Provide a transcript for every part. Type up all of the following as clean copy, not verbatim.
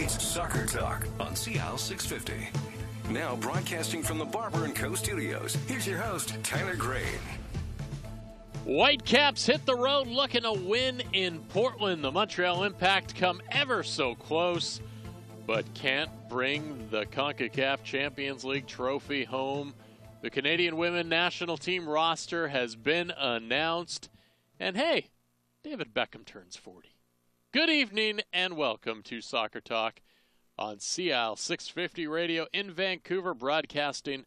It's Soccer Talk on CL 650. Now broadcasting from the Barber & Co. studios, here's your host, Tyler Green. Whitecaps hit the road looking to win in Portland. The Montreal Impact come ever so close, but can't bring the CONCACAF Champions League trophy home. The Canadian women national team roster has been announced. And hey, David Beckham turns 40. Good evening and welcome to Soccer Talk on CL 650 Radio in Vancouver, broadcasting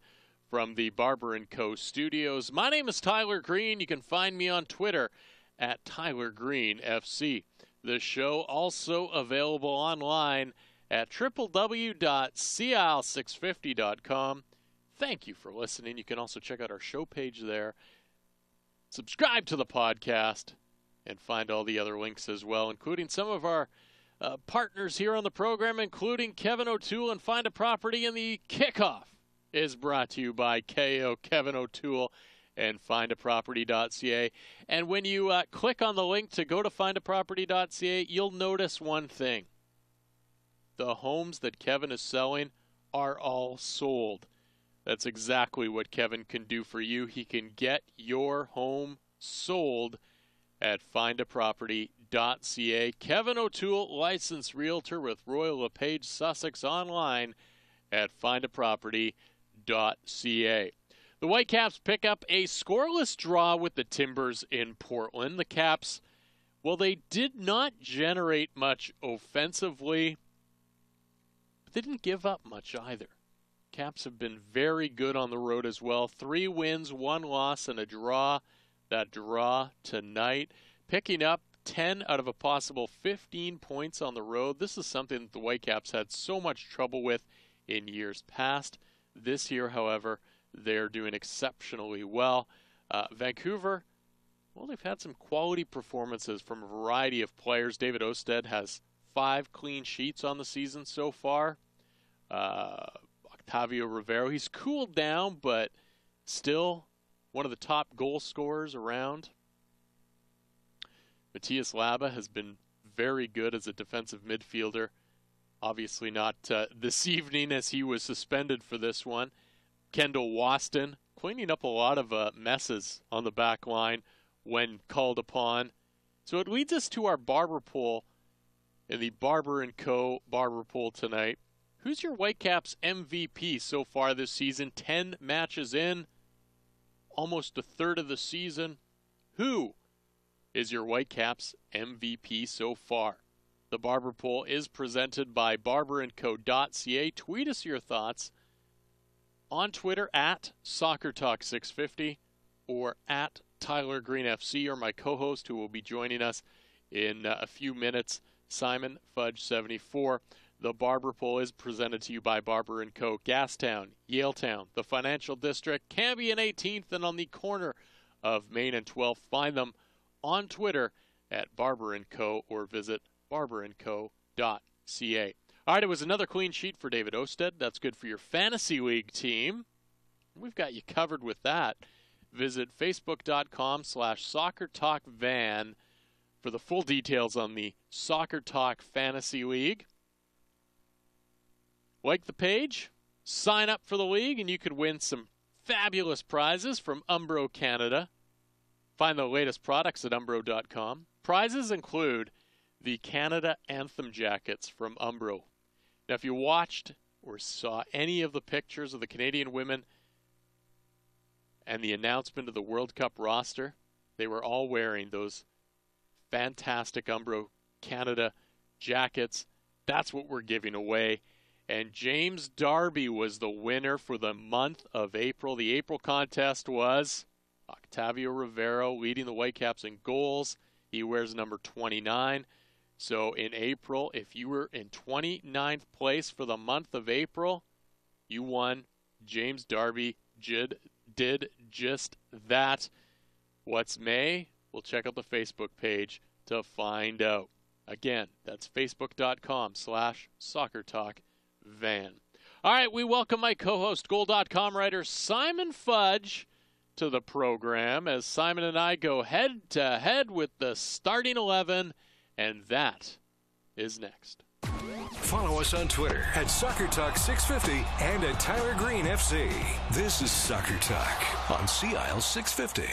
from the Barber & Co. studios. My name is Tyler Green. You can find me on Twitter at TylerGreenFC. The show also available online at www.cl650.com. Thank you for listening. You can also check out our show page there. Subscribe to the podcast and find all the other links as well, including some of our partners here on the program, including Kevin O'Toole and Find a Property. And the kickoff is brought to you by KO Kevin O'Toole and findaproperty.ca. And when you click on the link to go to findaproperty.ca, you'll notice one thing. The homes that Kevin is selling are all sold. That's exactly what Kevin can do for you. He can get your home sold at findaproperty.ca. Kevin O'Toole, licensed realtor with Royal LePage Sussex, online at findaproperty.ca. The Whitecaps pick up a scoreless draw with the Timbers in Portland. The Caps, well, they did not generate much offensively, but they didn't give up much either. Caps have been very good on the road as well. 3 wins, 1 loss, and a draw. That draw tonight, picking up 10 out of a possible 15 points on the road. This is something that the Whitecaps had so much trouble with in years past. This year, however, they're doing exceptionally well. Vancouver, well, they've had some quality performances from a variety of players. David Osted has 5 clean sheets on the season so far. Octavio Rivero, he's cooled down, but still one of the top goal scorers around. Matthias Laba has been very good as a defensive midfielder. Obviously not this evening, as he was suspended for this one. Kendall Waston cleaning up a lot of messes on the back line when called upon. So it leads us to our Barber poll in the Barber & Co. Barber poll tonight. Who's your Whitecaps MVP so far this season? 10 matches in, almost a third of the season. Who is your Whitecaps MVP so far? The Barber poll is presented by barberandco.ca. Tweet us your thoughts on Twitter at SoccerTalk650 or at TylerGreenFC, or my co-host who will be joining us in a few minutes, Simon Fudge74. The Barber poll is presented to you by Barber & Co. Gastown, Yaletown, the Financial District, Cambie and 18th, and on the corner of Main and 12th. Find them on Twitter at Barber & Co. or visit barberandco.ca. All right, it was another clean sheet for David Osted. That's good for your fantasy league team. We've got you covered with that. Visit facebook.com/SoccerTalkVan for the full details on the Soccer Talk Fantasy League. Like the page, sign up for the league, and you could win some fabulous prizes from Umbro Canada. Find the latest products at umbro.com. Prizes include the Canada Anthem jackets from Umbro. Now, if you watched or saw any of the pictures of the Canadian women and the announcement of the World Cup roster, they were all wearing those fantastic Umbro Canada jackets. That's what we're giving away. And James Darby was the winner for the month of April. The April contest was Octavio Rivero leading the Whitecaps in goals. He wears number 29. So in April, if you were in 29th place for the month of April, you won. James Darby did just that. What's May? We'll check out the Facebook page to find out. Again, that's facebook.com/SoccerTalkVan. All right, we welcome my co-host, Goal.com writer Simon Fudge, to the program as Simon and I go head-to-head with the starting 11, and that is next. Follow us on Twitter at Soccer Talk 650 and at Tyler Green FC. This is Soccer Talk on CIL 650.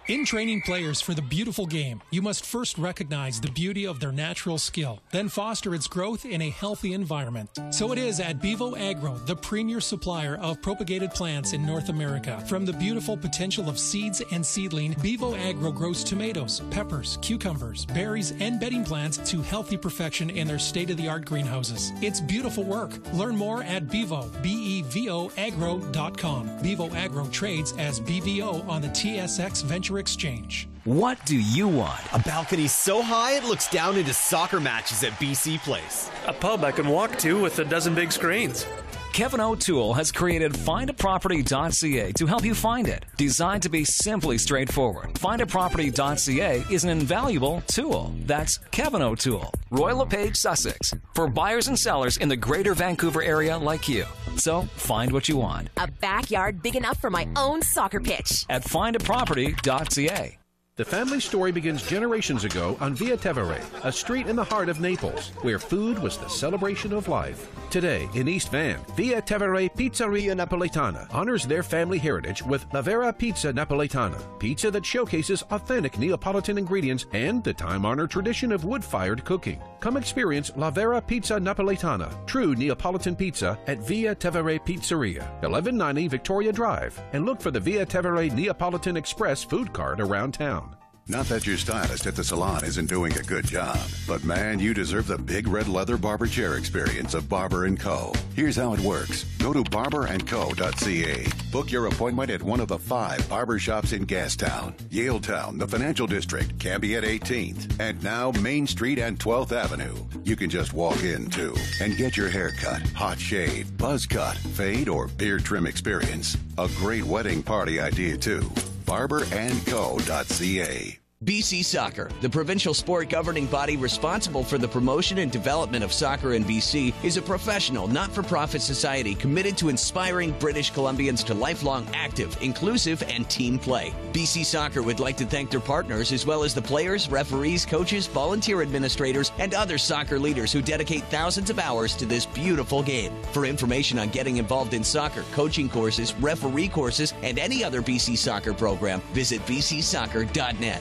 In training players for the beautiful game, you must first recognize the beauty of their natural skill, then foster its growth in a healthy environment. So it is at Bevo Agro, the premier supplier of propagated plants in North America. From the beautiful potential of seeds and seedling, Bevo Agro grows tomatoes, peppers, cucumbers, berries, and bedding plants to healthy perfection in their state-of-the-art greenhouses. It's beautiful work. Learn more at Bevo, B-E-V-O, agro.com. Bevo Agro trades as BVO on the TSX Venture Exchange. What do you want? A balcony so high it looks down into soccer matches at BC Place. A pub I can walk to with a dozen big screens. Kevin O'Toole has created findaproperty.ca to help you find it. Designed to be simply straightforward, findaproperty.ca is an invaluable tool. That's Kevin O'Toole, Royal LePage, Sussex, for buyers and sellers in the greater Vancouver area like you. So find what you want. A backyard big enough for my own soccer pitch. At findaproperty.ca. The family story begins generations ago on Via Tevere, a street in the heart of Naples, where food was the celebration of life. Today, in East Van, Via Tevere Pizzeria Napolitana honors their family heritage with La Vera Pizza Napolitana, pizza that showcases authentic Neapolitan ingredients and the time-honored tradition of wood-fired cooking. Come experience La Vera Pizza Napolitana, true Neapolitan pizza at Via Tevere Pizzeria, 1190 Victoria Drive, and look for the Via Tevere Neapolitan Express food cart around town. Not that your stylist at the salon isn't doing a good job, but man, you deserve the big red leather barber chair experience of Barber & Co. Here's how it works. Go to barberandco.ca. Book your appointment at one of the 5 barber shops in Gastown, Yaletown, the Financial District, Cambie at 18th, and now Main Street and 12th Avenue. You can just walk in, too, and get your hair cut, hot shave, buzz cut, fade, or beard trim experience. A great wedding party idea, too. barberandco.ca. BC Soccer, the provincial sport governing body responsible for the promotion and development of soccer in BC, is a professional, not-for-profit society committed to inspiring British Columbians to lifelong active, inclusive, and team play. BC Soccer would like to thank their partners as well as the players, referees, coaches, volunteer administrators, and other soccer leaders who dedicate thousands of hours to this beautiful game. For information on getting involved in soccer, coaching courses, referee courses, and any other BC Soccer program, visit bcsoccer.net.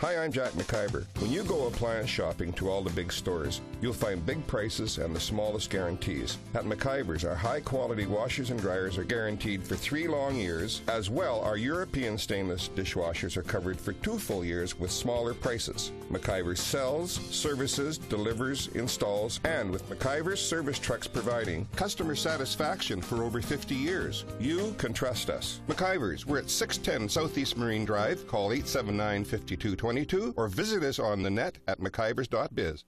Hi, I'm Jack McIver. When you go appliance shopping to all the big stores, you'll find big prices and the smallest guarantees. At McIver's, our high-quality washers and dryers are guaranteed for 3 long years. As well, our European stainless dishwashers are covered for 2 full years with smaller prices. McIver's sells, services, delivers, installs, and with McIver's service trucks providing customer satisfaction for over 50 years, you can trust us. McIver's, we're at 610 Southeast Marine Drive. Call 879-5220. Or visit us on the net at mcivers.biz.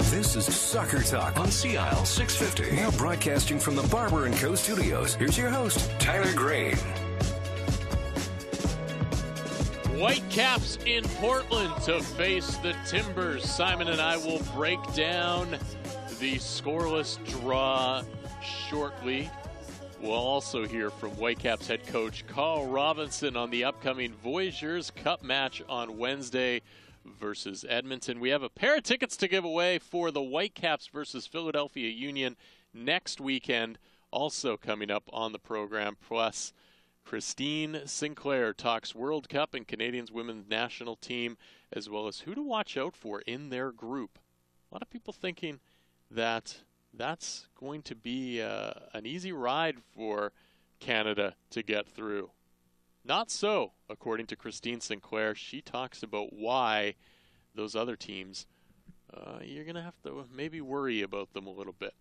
This is Soccer Talk on CIL 650. Now broadcasting from the Barber & Co. studios. Here's your host, Tyler Green. Whitecaps in Portland to face the Timbers. Simon and I will break down the scoreless draw shortly. We'll also hear from Whitecaps head coach Carl Robinson on the upcoming Voyageurs Cup match on Wednesday versus Edmonton. We have a pair of tickets to give away for the Whitecaps versus Philadelphia Union next weekend, also coming up on the program. Plus, Christine Sinclair talks World Cup and Canadians women's national team, as well as who to watch out for in their group. A lot of people thinking that that's going to be an easy ride for Canada to get through. Not so, according to Christine Sinclair. She talks about why those other teams, you're going to have to maybe worry about them a little bit.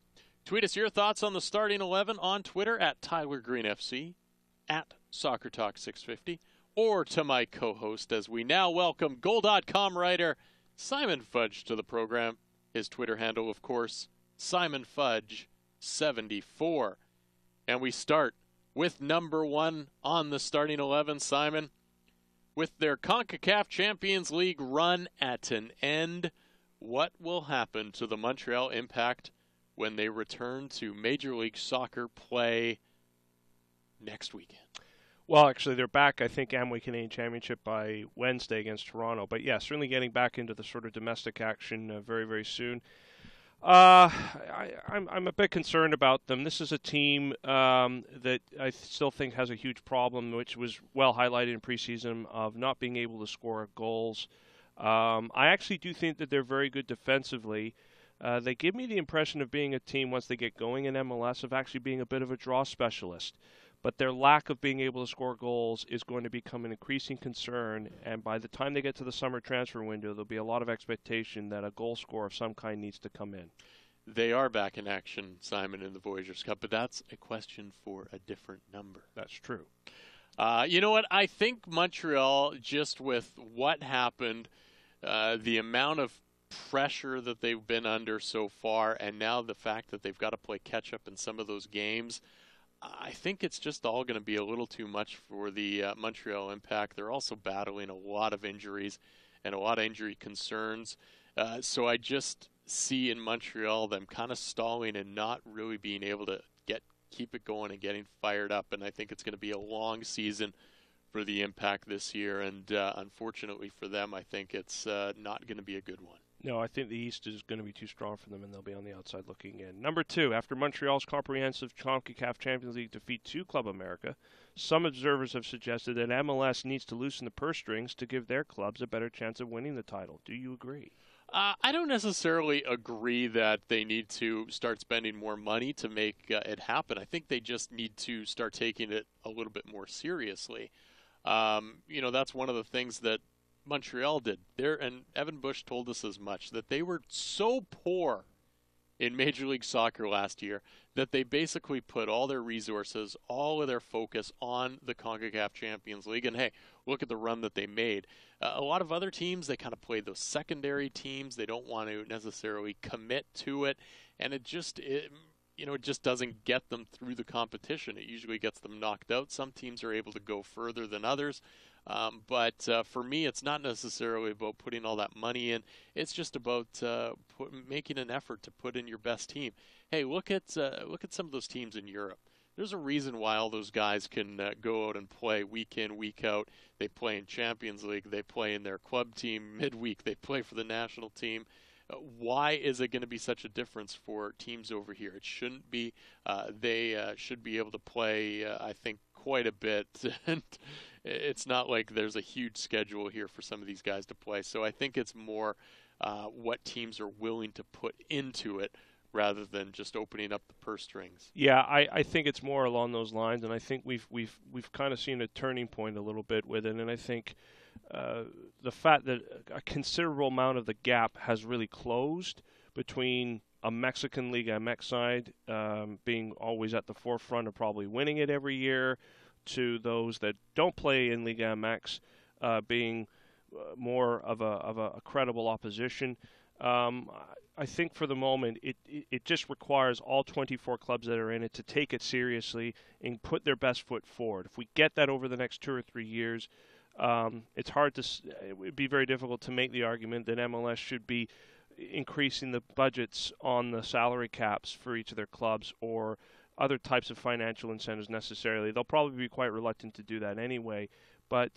Tweet us your thoughts on the starting 11 on Twitter at Tyler Green FC, at Soccer Talk 650, or to my co-host as we now welcome Goal.com writer Simon Fudge to the program. His Twitter handle, of course, SimonFudge74. And we start with number 1 on the starting 11, Simon. With their CONCACAF Champions League run at an end, what will happen to the Montreal Impact when they return to Major League Soccer play next weekend. Well, actually, they're back, I think, Amway Canadian Championship by Wednesday against Toronto. But, yeah, certainly getting back into the sort of domestic action very, very soon. I'm a bit concerned about them. This is a team that I still think has a huge problem, which was well highlighted in preseason, of not being able to score goals. I actually do think that they're very good defensively. They give me the impression of being a team, once they get going in MLS, of actually being a bit of a draw specialist. But their lack of being able to score goals is going to become an increasing concern, and by the time they get to the summer transfer window, there'll be a lot of expectation that a goal scorer of some kind needs to come in. They are back in action, Simon, in the Voyageurs Cup, but that's a question for a different number. That's true. You know what? I think Montreal, just with what happened, the amount of pressure that they've been under so far, and now the fact that they've got to play catch-up in some of those games, I think it's just all going to be a little too much for the Montreal Impact. They're also battling a lot of injuries and a lot of injury concerns. So I just see in Montreal them kind of stalling and not really being able to keep it going and getting fired up. And I think it's going to be a long season for the Impact this year. And unfortunately for them, I think it's not going to be a good one. No, I think the East is going to be too strong for them, and they'll be on the outside looking in. Number 2, after Montreal's comprehensive CONCACAF Champions League defeat to Club America, some observers have suggested that MLS needs to loosen the purse strings to give their clubs a better chance of winning the title. Do you agree? I don't necessarily agree that they need to start spending more money to make it happen. I think they just need to start taking it a little bit more seriously. That's one of the things that Montreal did there, and Evan Bush told us as much, that they were so poor in Major League Soccer last year that they basically put all their resources, all of their focus on the CONCACAF Champions League. And hey, look at the run that they made. A lot of other teams, they kind of play those secondary teams. They don't want to necessarily commit to it, and it just doesn't get them through the competition. It usually gets them knocked out. Some teams are able to go further than others. But for me, it's not necessarily about putting all that money in. It's just about making an effort to put in your best team. Hey, look at some of those teams in Europe. There's a reason why all those guys can go out and play week in, week out. They play in Champions League. They play in their club team midweek. They play for the national team. Why is it going to be such a difference for teams over here? It shouldn't be. They should be able to play, I think, quite a bit. And it's not like there's a huge schedule here for some of these guys to play. So I think it's more what teams are willing to put into it rather than just opening up the purse strings. Yeah, I think it's more along those lines, and I think we've kind of seen a turning point a little bit with it. And I think the fact that a considerable amount of the gap has really closed between a Mexican Liga MX side being always at the forefront of probably winning it every year, to those that don't play in Liga MX being more of a credible opposition. I think for the moment it just requires all 24 clubs that are in it to take it seriously and put their best foot forward. If we get that over the next 2 or 3 years, it would be very difficult to make the argument that MLS should be increasing the budgets on the salary caps for each of their clubs or other types of financial incentives necessarily. They'll probably be quite reluctant to do that anyway, but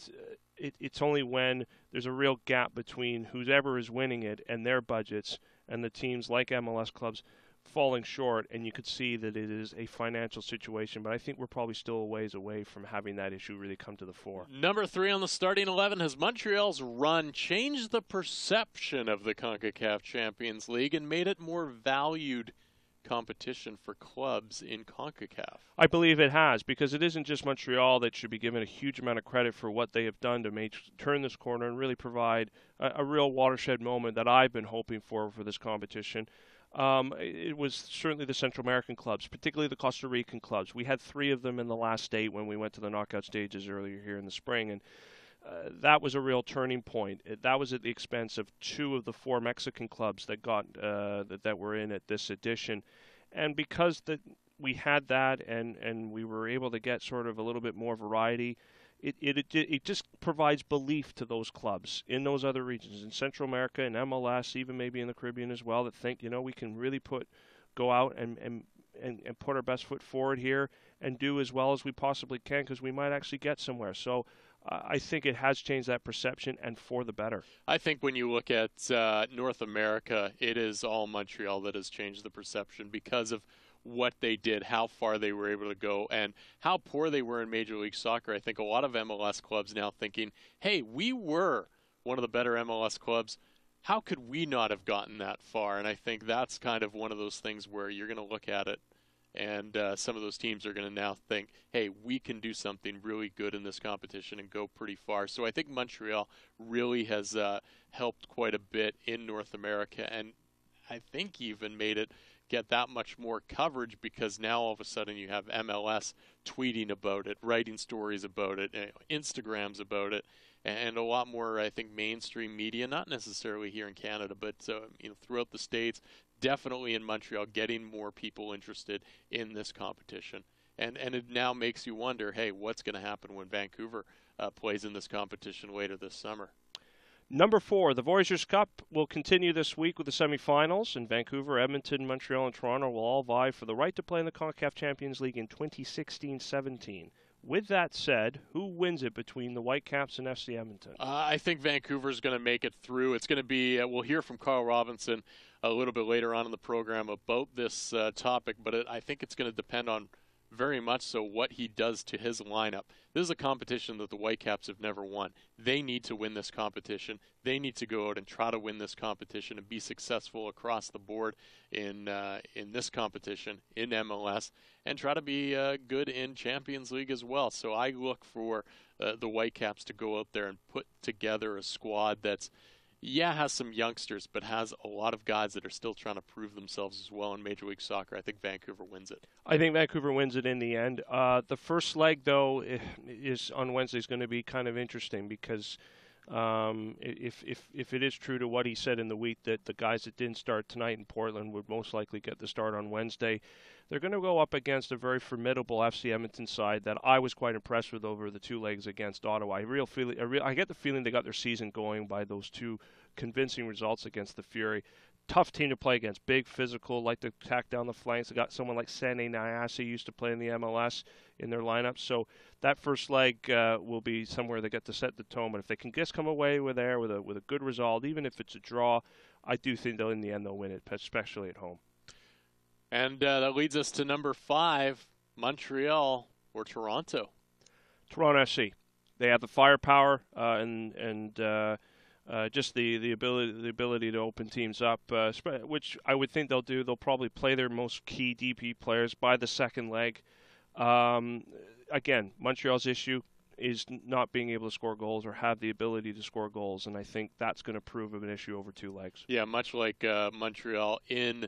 it's only when there's a real gap between whoever is winning it and their budgets and the teams like MLS clubs falling short, and you could see that it is a financial situation. But I think we're probably still a ways away from having that issue really come to the fore. Number 3 on the starting 11, has Montreal's run changed the perception of the CONCACAF Champions League and made it more valued competition for clubs in CONCACAF? I believe it has, because it isn't just Montreal that should be given a huge amount of credit for what they have done to turn this corner and really provide a real watershed moment that I've been hoping for this competition. It was certainly the Central American clubs, particularly the Costa Rican clubs. We had 3 of them in the last 8 when we went to the knockout stages earlier here in the spring, and that was a real turning point. That was at the expense of 2 of the 4 Mexican clubs that that were in at this edition. And because we had that and we were able to get sort of a little bit more variety, it just provides belief to those clubs in those other regions, in Central America, in MLS, even maybe in the Caribbean as well, that think, we can really put go out and put our best foot forward here and do as well as we possibly can, because we might actually get somewhere. So I think it has changed that perception, and for the better. I think when you look at North America, it is all Montreal that has changed the perception because of what they did, how far they were able to go, and how poor they were in Major League Soccer. I think a lot of MLS clubs now thinking, hey, we were one of the better MLS clubs. How could we not have gotten that far? And I think that's kind of one of those things where you're going to look at it, and some of those teams are going to now think, hey, we can do something really good in this competition and go pretty far. So I think Montreal really has helped quite a bit in North America, and I think even made it get that much more coverage, because now all of a sudden you have MLS tweeting about it, writing stories about it, Instagrams about it, and a lot more, I think, mainstream media, not necessarily here in Canada, but throughout the States, definitely in Montreal, getting more people interested in this competition. And it now makes you wonder, hey, what's going to happen when Vancouver plays in this competition later this summer? Number 4, the Voyageurs Cup will continue this week with the semifinals, and Vancouver, Edmonton, Montreal, and Toronto will all vie for the right to play in the CONCACAF Champions League in 2016-17. With that said, who wins it between the Whitecaps and FC Edmonton? I think Vancouver's going to make it through. It's going to be, we'll hear from Carl Robinson a little bit later on in the program about this topic, but I think it's going to depend on very much so what he does to his lineup. This is a competition that the Whitecaps have never won. They need to win this competition. They need to go out and try to win this competition and be successful across the board in this competition, in MLS, and try to be good in Champions League as well. So I look for the Whitecaps to go out there and put together a squad that's, has some youngsters, but has a lot of guys that are still trying to prove themselves as well in Major League Soccer. I think Vancouver wins it. I think Vancouver wins it in the end. The first leg, though, is on Wednesday, is going to be kind of interesting, because if it is true to what he said in the week that the guys that didn't start tonight in Portland would most likely get the start on Wednesday, they're going to go up against a very formidable FC Edmonton side that I was quite impressed with over the 2 legs against Ottawa. I get the feeling they got their season going by those 2 convincing results against the Fury. Tough team to play against, big, physical, like to attack down the flanks. They got someone like Sane Nyasi used to play in the MLS in their lineup. So that first leg will be somewhere they get to set the tone. But if they can just come away with a good result, even if it's a draw, I do think in the end they'll win it, especially at home. And that leads us to number 5, Montreal or Toronto. Toronto FC. They have the firepower and just the ability to open teams up, which I would think they'll do. They'll probably play their most key DP players by the second leg. Again, Montreal's issue is not being able to score goals or have the ability to score goals, and I think that's going to prove an issue over 2 legs. Yeah, much like Montreal in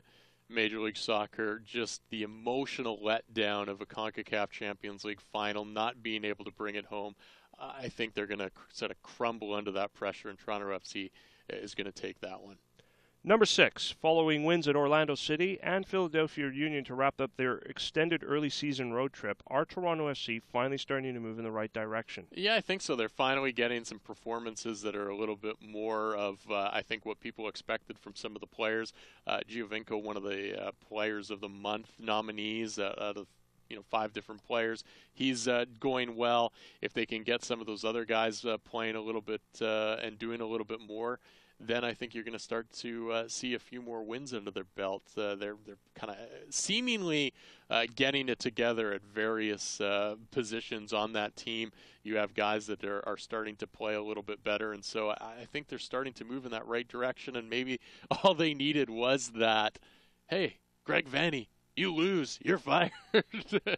Major League Soccer, just the emotional letdown of a CONCACAF Champions League final, not being able to bring it home. I think they're going to sort of crumble under that pressure, and Toronto FC is going to take that one. Number 6, following wins at Orlando City and Philadelphia Union to wrap up their extended early season road trip, are Toronto FC finally starting to move in the right direction? Yeah, I think so. They're finally getting some performances that are a little bit more of, I think, what people expected from some of the players. Giovinco, one of the Players of the Month nominees out of 5 different players. He's going well. If they can get some of those other guys playing a little bit and doing a little bit more, then I think you're going to start to see a few more wins under their belt. They're kind of seemingly getting it together at various positions on that team. You have guys that are starting to play a little bit better, and so I think they're starting to move in that right direction, and maybe all they needed was that, hey, Greg Vanney, you lose, you're fired.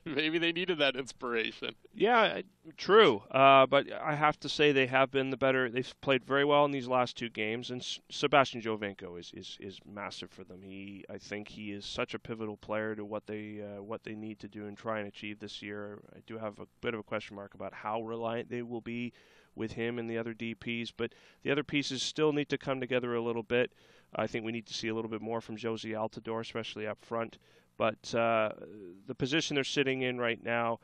Maybe they needed that inspiration. Yeah, true. But I have to say they have been the better. They've played very well in these last 2 games, and Sebastian Giovinco is massive for them. I think he is such a pivotal player to what they need to do and try and achieve this year. I do have a bit of a question mark about how reliant they will be with him and the other DPs, but the other pieces still need to come together a little bit. I think we need to see a little bit more from Josie Altidore, especially up front. But the position they're sitting in right now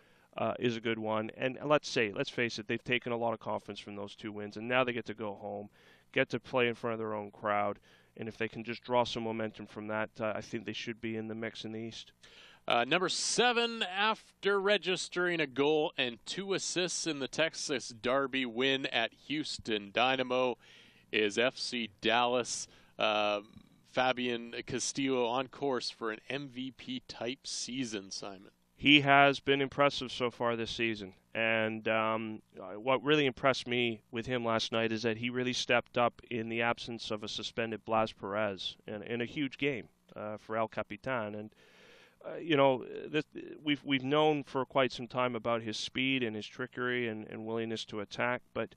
is a good one. And let's face it, they've taken a lot of confidence from those 2 wins, and now they get to go home, get to play in front of their own crowd, And if they can just draw some momentum from that, I think they should be in the mix in the East. Number 7, after registering a goal and 2 assists in the Texas Derby win at Houston Dynamo, is FC Dallas. Fabian Castillo on course for an MVP-type season, Simon. He has been impressive so far this season. And what really impressed me with him last night is that he really stepped up in the absence of a suspended Blas Perez in a huge game for El Capitan. And we've known for quite some time about his speed and his trickery and willingness to attack, but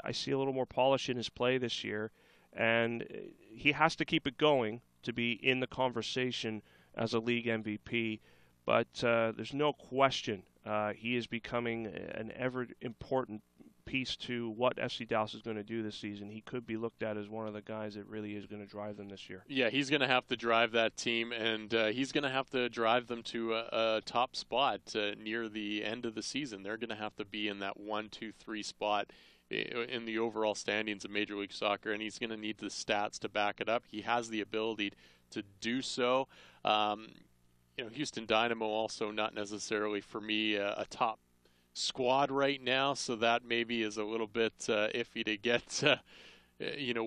I see a little more polish in his play this year, and he has to keep it going to be in the conversation as a league MVP. But there's no question he is becoming an ever important piece to what FC Dallas is going to do this season. He could be looked at as one of the guys that really is going to drive them this year. Yeah, he's going to have to drive that team, and he's going to have to drive them to a top spot near the end of the season. They're going to have to be in that 1, 2, 3 spot in the overall standings of Major League Soccer, and he's going to need the stats to back it up. He has the ability to do so. Houston Dynamo also not necessarily, for me, a top squad right now, so that maybe is a little bit iffy to get,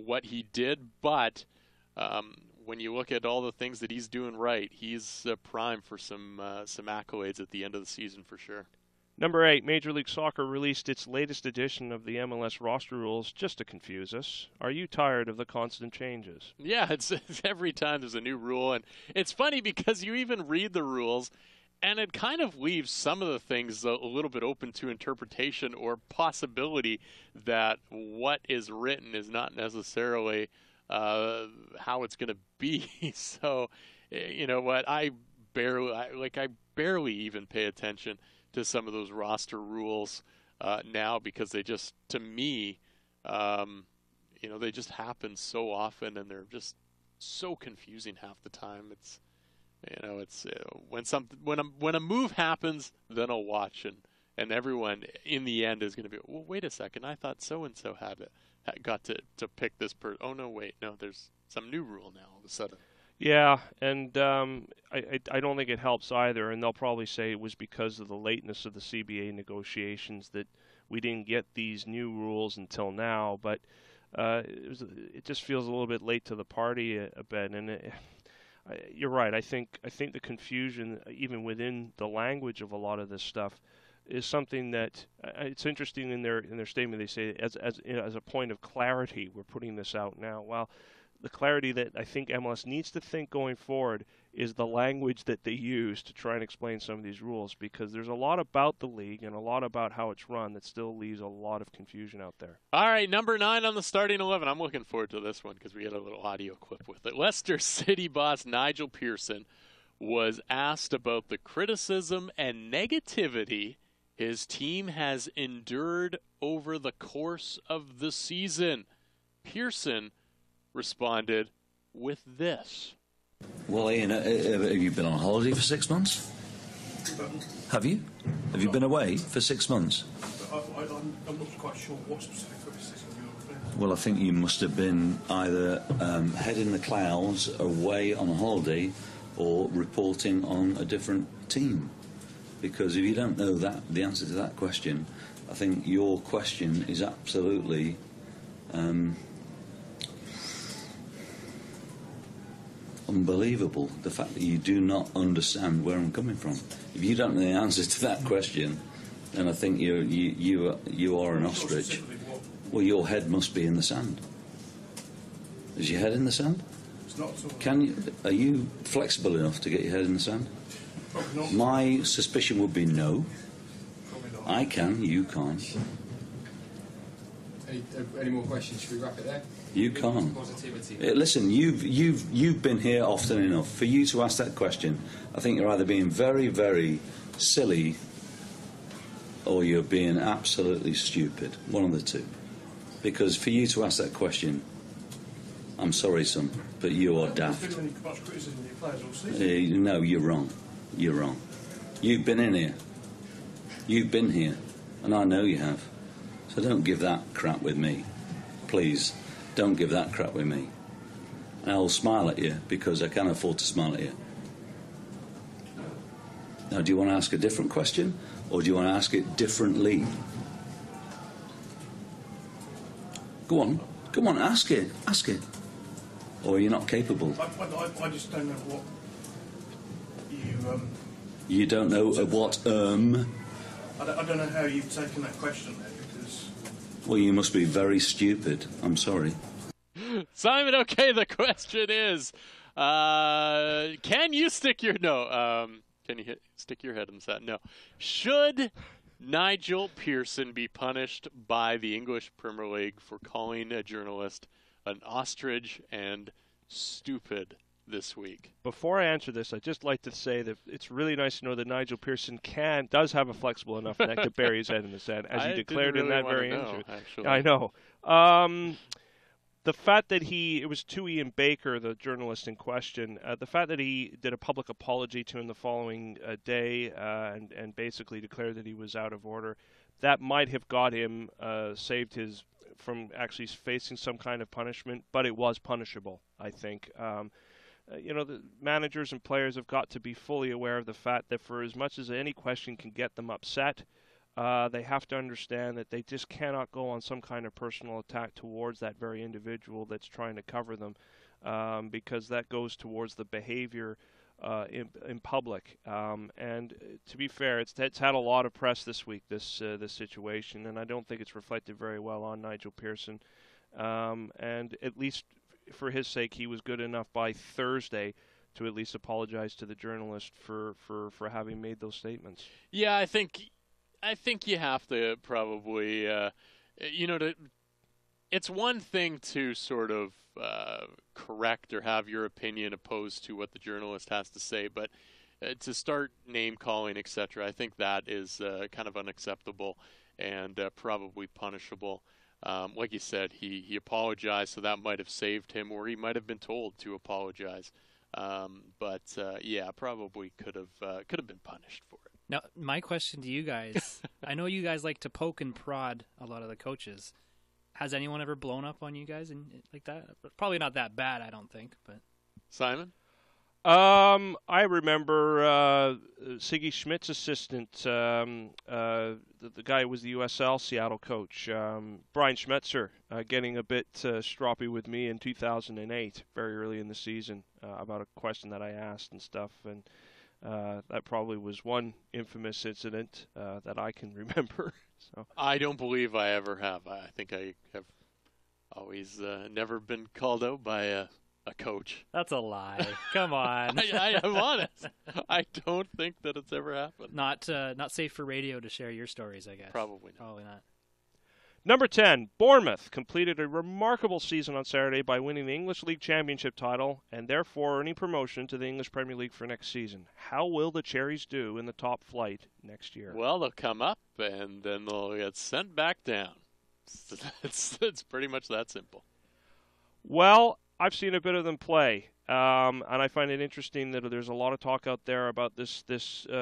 what he did. But when you look at all the things that he's doing right, he's prime for some accolades at the end of the season for sure. Number 8, Major League Soccer released its latest edition of the MLS roster rules just to confuse us. Are you tired of the constant changes? Yeah, it's every time there's a new rule, and it's funny because you even read the rules, and it kind of leaves some of the things a little bit open to interpretation or possibility that what is written is not necessarily how it's going to be. So, you know what? I barely even pay attention to some of those roster rules now, because they just, to me, they just happen so often, and they're just so confusing half the time. It's when a move happens, then I'll watch, and everyone in the end is going to be, well, wait a second, I thought so and so got to pick this person. Oh no, wait, no, there's some new rule now all of a sudden. Yeah, and I don't think it helps either, and they'll probably say it was because of the lateness of the CBA negotiations that we didn't get these new rules until now, but it just feels a little bit late to the party a bit, and you're right. I think the confusion, even within the language of a lot of this stuff, is something that it's interesting in their statement. They say as a point of clarity, we're putting this out now. Well, the clarity that I think MLS needs to think going forward is the language that they use to try and explain some of these rules, because there's a lot about the league and a lot about how it's run that still leaves a lot of confusion out there. All right, number 9 on the starting 11. I'm looking forward to this one because we had a little audio clip with it. Leicester City boss Nigel Pearson was asked about the criticism and negativity his team has endured over the course of the season. Pearson responded with this. Well, Ian, have you been on holiday for 6 months? Have you? Have you been away for 6 months? I'm not quite sure what specific criticism you're referring to. Well, I think you must have been either head in the clouds, away on holiday, or reporting on a different team. Because if you don't know the answer to that question, I think your question is absolutely unbelievable. The fact that you do not understand where I'm coming from. If you don't know the answer to that question, then I think you are an ostrich. Well, your head must be in the sand. Is your head in the sand? It's not at all. Are you flexible enough to get your head in the sand? My suspicion would be no. I can, you can't. Any more questions? Should we wrap it there? You can't. Listen, you've been here often enough. For you to ask that question, I think you're either being very, very silly or you're being absolutely stupid. One of the two. Because for you to ask that question, I'm sorry, son, but you are daft. No, you're wrong. You're wrong. You've been in here. You've been here. And I know you have. So don't give that crap with me. Please, don't give that crap with me. and I'll smile at you because I can afford to smile at you. Now, do you want to ask a different question, or do you want to ask it differently? Go on, ask it. Or are you not capable? I just don't know what you... You don't know what, I don't know how you've taken that question there, because... Well, you must be very stupid. I'm sorry. Simon, okay, the question is, can you stick your... No, can you stick your head in the sand? No. Should Nigel Pearson be punished by the English Premier League for calling a journalist an ostrich and stupid this week? Before I answer this, I'd just like to say that it's really nice to know that Nigel Pearson does have a flexible enough neck to bury his head in the sand, as he declared in that very interview. I know. The fact that it was to Ian Baker, the journalist in question, the fact that he did a public apology to him the following day and basically declared that he was out of order, that might have got him, saved his from actually facing some kind of punishment, but it was punishable, I think. The managers and players have got to be fully aware of the fact that for as much as any question can get them upset, they have to understand that they just cannot go on some kind of personal attack towards that very individual that's trying to cover them, because that goes towards the behavior in public. And to be fair, it's had a lot of press this week, this situation, and I don't think it's reflected very well on Nigel Pearson. And at least for his sake, he was good enough by Thursday to at least apologize to the journalist for having made those statements. Yeah, I think you have to probably, it's one thing to sort of correct or have your opinion opposed to what the journalist has to say, but to start name-calling, etc., I think that is kind of unacceptable and probably punishable. Like you said, he apologized, so that might have saved him, or he might have been told to apologize. But probably could have been punished for it. Now, my question to you guys, I know you guys like to poke and prod a lot of the coaches. Has anyone ever blown up on you guys like that? Probably not that bad, I don't think. But Simon? I remember Siggy Schmidt's assistant, the guy who was the USL Seattle coach, Brian Schmetzer, getting a bit stroppy with me in 2008, very early in the season, about a question that I asked and stuff. And that probably was one infamous incident that I can remember. So I don't believe I ever have. I think I have always never been called out by a coach. That's a lie. Come on. I'm honest. I don't think that it's ever happened. Not safe for radio to share your stories, I guess. Probably not. Probably not. Number 10, Bournemouth completed a remarkable season on Saturday by winning the English League Championship title and therefore earning promotion to the English Premier League for next season. How will the Cherries do in the top flight next year? Well, they'll come up and then they'll get sent back down. It's pretty much that simple. Well, I've seen a bit of them play, and I find it interesting that there's a lot of talk out there about this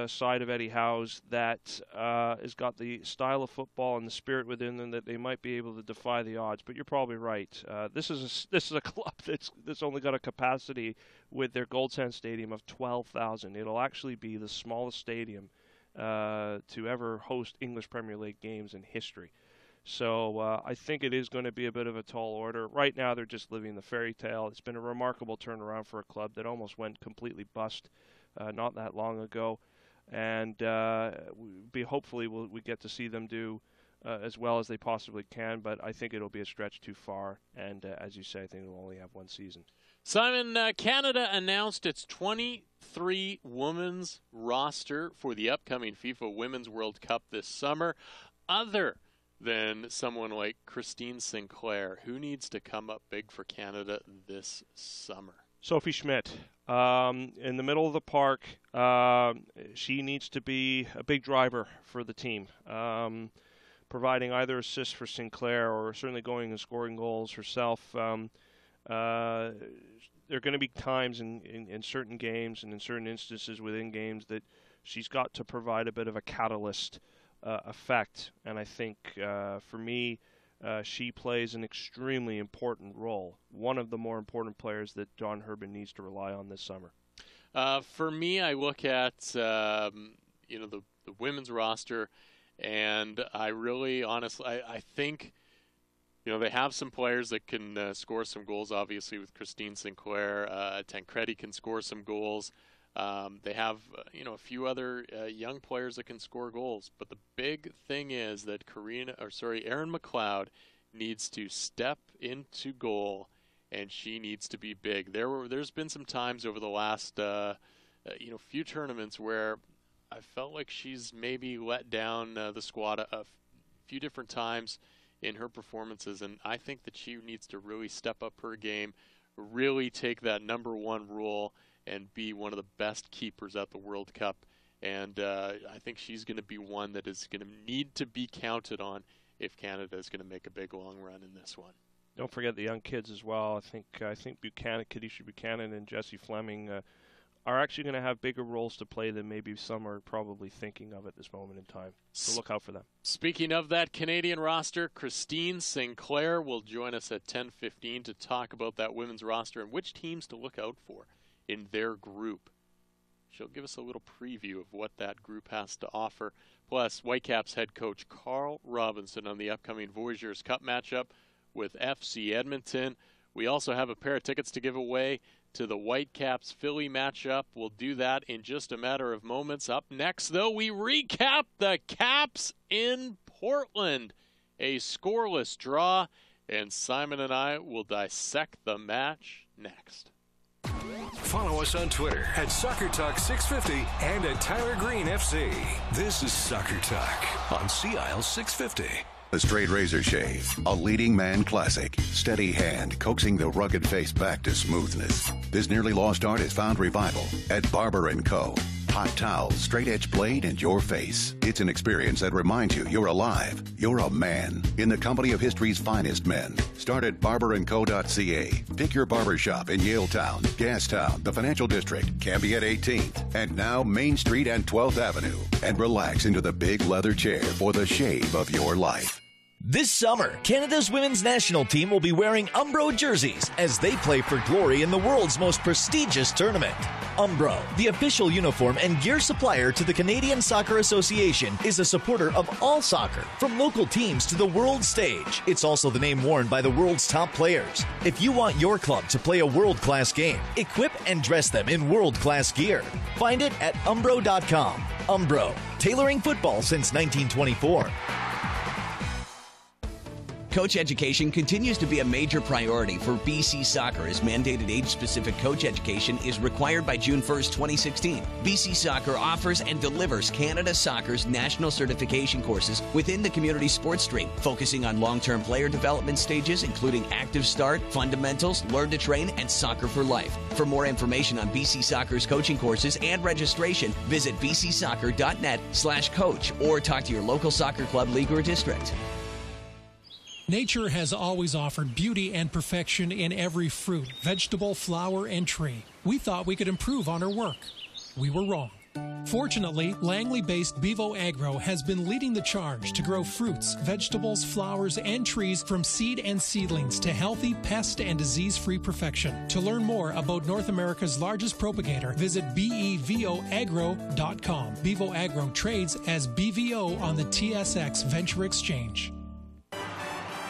side of Eddie Howe's that has got the style of football and the spirit within them that they might be able to defy the odds. But you're probably right. This is a club that's only got a capacity with their Goldsan Stadium of 12,000. It'll actually be the smallest stadium to ever host English Premier League games in history. So I think it is going to be a bit of a tall order. Right now they're just living the fairy tale. It's been a remarkable turnaround for a club that almost went completely bust not that long ago. And hopefully we get to see them do as well as they possibly can. But I think it'll be a stretch too far. And as you say, I think it'll only have one season. Simon, Canada announced its 23 women's roster for the upcoming FIFA Women's World Cup this summer. Other than someone like Christine Sinclair, who needs to come up big for Canada this summer? Sophie Schmidt. In the middle of the park, she needs to be a big driver for the team, providing either assists for Sinclair or certainly going and scoring goals herself. There are going to be times in certain games and in certain instances within games that she's got to provide a bit of a catalyst effect, and I think for me she plays an extremely important role, one of the more important players that John Herbin needs to rely on this summer. For me, I look at the women's roster, and I really, honestly, I think they have some players that can score some goals. Obviously, with Christine Sinclair, Tancredi can score some goals. They have a few other young players that can score goals. But the big thing is that Erin McLeod needs to step into goal, and she needs to be big. There's been some times over the last few tournaments where I felt like she's maybe let down the squad a few different times in her performances, and I think that she needs to really step up her game, really take that number one role, and be one of the best keepers at the World Cup. And I think she's going to be one that is going to need to be counted on if Canada is going to make a big long run in this one. Don't forget the young kids as well. I think Kadisha Buchanan and Jessie Fleming are actually going to have bigger roles to play than maybe some are probably thinking of at this moment in time. So look out for them. Speaking of that Canadian roster, Christine Sinclair will join us at 10:15 to talk about that women's roster and which teams to look out for in their group. She'll give us a little preview of what that group has to offer. Plus, Whitecaps head coach Carl Robinson on the upcoming Voyageurs Cup matchup with FC Edmonton. We also have a pair of tickets to give away to the Whitecaps Philly matchup. We'll do that in just a matter of moments. Up next, though, we recap the Caps in Portland. A scoreless draw, and Simon and I will dissect the match next. Follow us on Twitter at Soccer Talk 650 and at Tyler Green FC. This is Soccer Talk on CIL 650. The Straight Razor Shave, a leading man classic. Steady hand coaxing the rugged face back to smoothness. This nearly lost art has found revival at Barber & Co. Hot towel, straight edge blade, and your face. It's an experience that reminds you you're alive. You're a man in the company of history's finest men. Start at barberandco.ca. Pick your barber shop in Yaletown, Gastown, the Financial District, Cambie at 18th, and now Main Street and 12th Avenue. And relax into the big leather chair for the shave of your life. This summer, Canada's women's national team will be wearing Umbro jerseys as they play for glory in the world's most prestigious tournament. Umbro, the official uniform and gear supplier to the Canadian Soccer Association, is a supporter of all soccer, from local teams to the world stage. It's also the name worn by the world's top players. If you want your club to play a world-class game, equip and dress them in world-class gear. Find it at umbro.com. Umbro, tailoring football since 1924. Coach education continues to be a major priority for BC Soccer as mandated age-specific coach education is required by June 1st, 2016. BC Soccer offers and delivers Canada Soccer's national certification courses within the community sports stream, focusing on long-term player development stages including active start, fundamentals, learn to train, and soccer for life. For more information on BC Soccer's coaching courses and registration, visit bcsoccer.net/coach or talk to your local soccer club, league, or district. Nature has always offered beauty and perfection in every fruit, vegetable, flower, and tree. We thought we could improve on our work. We were wrong. Fortunately, Langley-based Bevo Agro has been leading the charge to grow fruits, vegetables, flowers, and trees from seed and seedlings to healthy, pest, and disease-free perfection. To learn more about North America's largest propagator, visit bevoagro.com. Bevo Agro trades as BVO on the TSX Venture Exchange.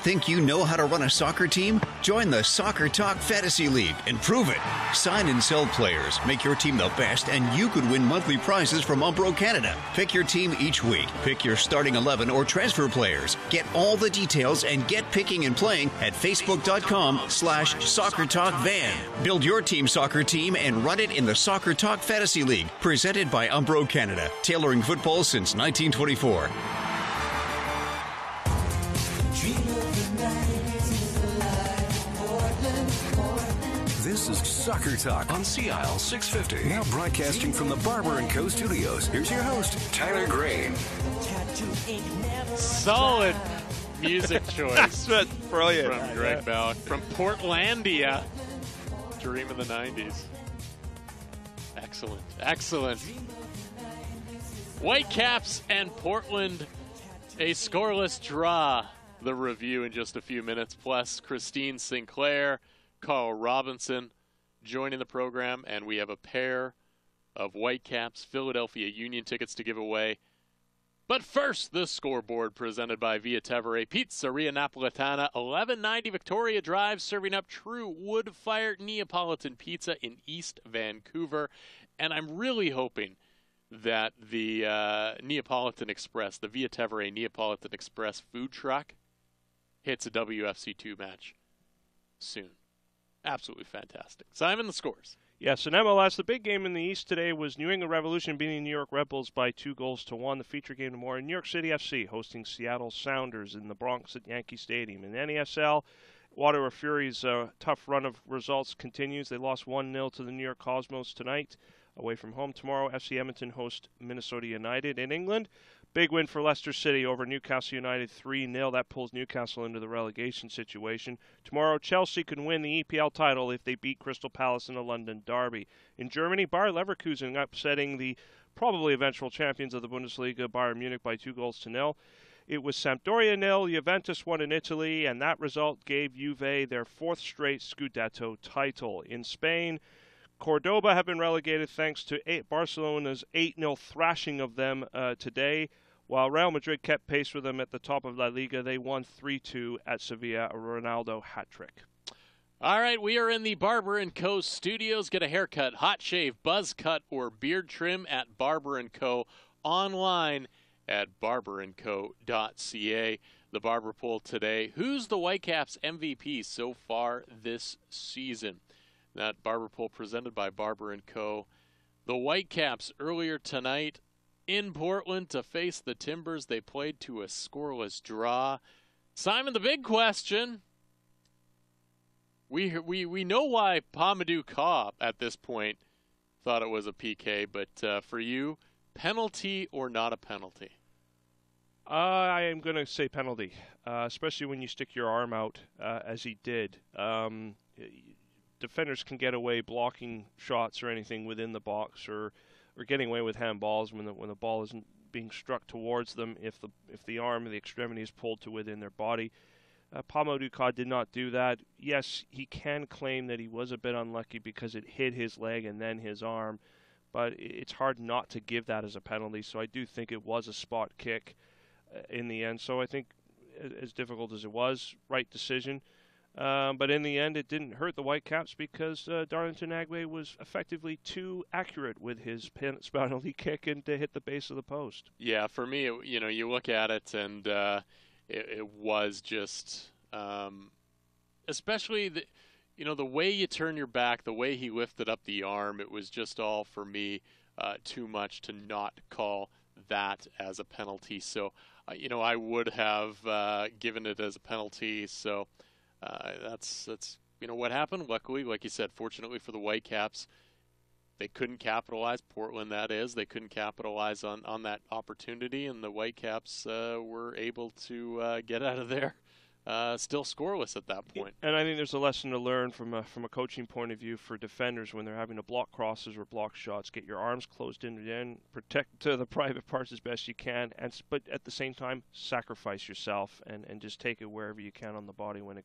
Think you know how to run a soccer team? Join the Soccer Talk Fantasy League and prove it. Sign and sell players, make your team the best, and you could win monthly prizes from Umbro Canada. Pick your team each week. Pick your starting 11 or transfer players. Get all the details and get picking and playing at facebook.com/SoccerTalkVan. Build your team soccer team and run it in the Soccer Talk Fantasy League, presented by Umbro Canada, tailoring football since 1924. This is Soccer Talk on CIL 650. Now broadcasting from the Barber & Co. studios. Here's your host, Tyler Green. Solid music choice. That's brilliant. From Greg Bauer. From Portlandia. Dream of the 90s. Excellent. Excellent. Whitecaps and Portland, a scoreless draw. the review in just a few minutes. Plus, Christine Sinclair, Carl Robinson joining the program, and we have a pair of Whitecaps Philadelphia Union tickets to give away. But first, the scoreboard presented by Via Tevere Pizzeria Napolitana, 1190 Victoria Drive, serving up true wood-fired Neapolitan pizza in East Vancouver. And I'm really hoping that the Neapolitan Express, the Via Tevere Neapolitan Express food truck, hits a WFC2 match soon. Absolutely fantastic. Simon, the scores. Yes, in MLS, the big game in the East today was New England Revolution beating New York Red Bulls by 2-1. The feature game tomorrow, New York City FC hosting Seattle Sounders in the Bronx at Yankee Stadium. In NASL, Ottawa Fury's tough run of results continues. They lost 1-0 to the New York Cosmos tonight. Away from home tomorrow, FC Edmonton host Minnesota United. In England, big win for Leicester City over Newcastle United, 3-0. That pulls Newcastle into the relegation situation. Tomorrow, Chelsea can win the EPL title if they beat Crystal Palace in the London derby. In Germany, Bayer Leverkusen upsetting the probably eventual champions of the Bundesliga, Bayern Munich, by 2-0. It was Sampdoria 0, Juventus won in Italy, and that result gave Juve their 4th straight Scudetto title. In Spain, Cordoba have been relegated thanks to Barcelona's 8-0 thrashing of them today. While Real Madrid kept pace with them at the top of La Liga, they won 3-2 at Sevilla, a Ronaldo hat trick. All right, we are in the Barber & Co. studios. Get a haircut, hot shave, buzz cut, or beard trim at Barber & Co. Online at barberandco.ca. The Barber poll today. Who's the Whitecaps MVP so far this season? That Barber poll presented by Barber & Co. The Whitecaps earlier tonight in Portland to face the Timbers. They played to a scoreless draw. Simon, the big question. We know why Pamadou Ka at this point thought it was a PK, but for you, penalty or not a penalty? I am going to say penalty, especially when you stick your arm out as he did. Defenders can get away blocking shots or anything within the box, or getting away with handballs when the ball isn't being struck towards them if the arm or the extremity is pulled to within their body. Pamadou Ka did not do that. Yes, he can claim that he was a bit unlucky because it hit his leg and then his arm, but it's hard not to give that as a penalty. So I do think it was a spot kick in the end. So I think, as difficult as it was, right decision. But in the end, it didn't hurt the Whitecaps because Darlington Nagbe was effectively too accurate with his penalty kick and to hit the base of the post. Yeah, for me, you look at it and it was just, especially the way you turn your back, the way he lifted up the arm, it was just all for me too much to not call that as a penalty. So, I would have given it as a penalty. So. That's what happened. Luckily, like you said, fortunately for the Whitecaps, they couldn't capitalize. Portland, that is, they couldn't capitalize on that opportunity, and the Whitecaps were able to get out of there still scoreless at that point. And I think there's a lesson to learn from a coaching point of view for defenders when they're having to block crosses or block shots. Get your arms closed in, protect the private parts as best you can, but at the same time, sacrifice yourself and just take it wherever you can on the body when